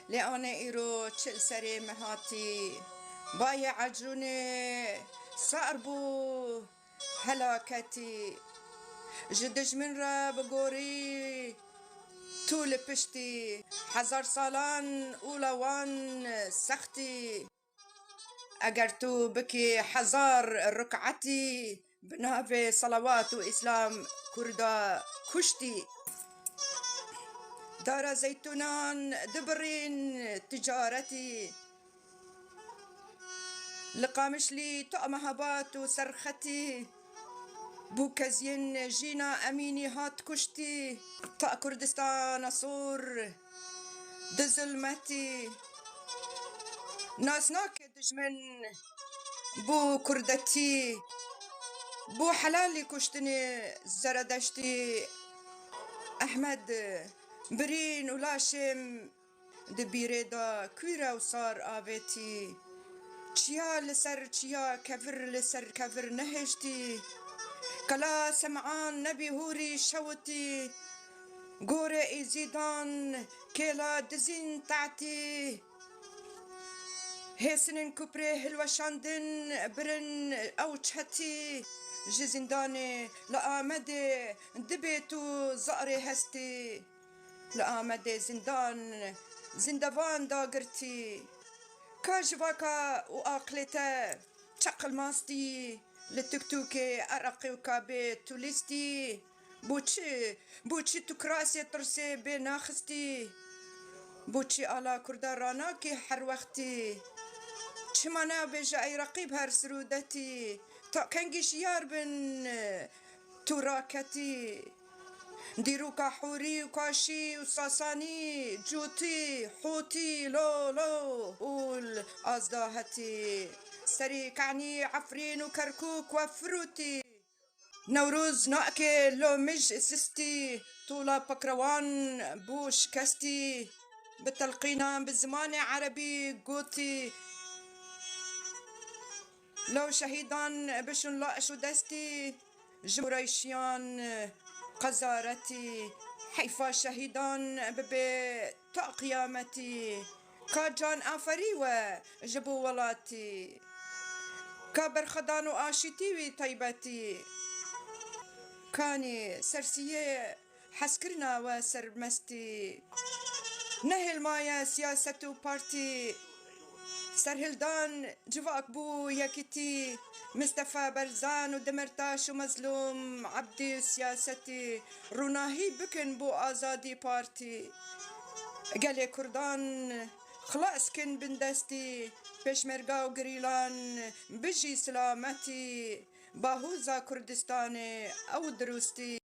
لأنا إيرو تشل سري مهاتي بايع عجوني صاربو هلاكتي جدج من را بقوري طول بشتي حزار سالان أولوان سختي اگر تو بكي حزار ركعتي بنافي صلوات وإسلام كردا كشتي دار زيتونان دبرين تجارتي لقامش لي طقم هبات وسرختي بوكزين جينا أميني هات كشتي طق كردستان صور دزلمتي ناس ناكد دجمن بو كردتي بو حلالي كشتني زردشتي أحمد برين ولاشم دبيريدا كويرا وصار آبتي چيا لسر چيا كفر لسر كفر نهشتي كلا سمعان نبي هوري شوتي غوري إزيدان كلا دزين تعتي هسنن كبري هلوشاندن برن أوچهتي جزنداني لآمدي دبيتو زأري هستي لآمدي زندوان داغرتي كاجواكا وآقلتا تشقل ماستي لتكتوكي أرقي وكابي توليستي بوچي تكراسي ترسي بناخستي بوچي على كرداراناكي حروختي چمانا بيجا اي رقيب هر سرودتي تا كنجيش يار بن تراكتي ديروكا حوري وكاشي وصاصاني جوتي حوتي لو قول أزداهتي سري كعني عفرين وكركوك وفروتي نوروز ناكي لو مج سستي طولا بكروان بوش كستي بالتلقينا بالزمان عربي قوتي لو شهيدان بشن لا شو دستي جمريشيان قزارتي حيفا شهيدان ببي تا قيامتي كاجان آفريوة جبو ولاتي كابر خدانو آشيتي طيبتي كاني سرسية حسكرنا وسرمستي نهل مايا سياسة بارتي سرهلدان جواك بو يكتي مصطفى برزان ودمرتاش ومظلوم عبدي وسياستي روناهي بكن بو آزادي بارتي قالي كردان خلاص كن بندستي بشمرقا وقريلان بجي سلامتي باهوزا كردستاني أو دروستي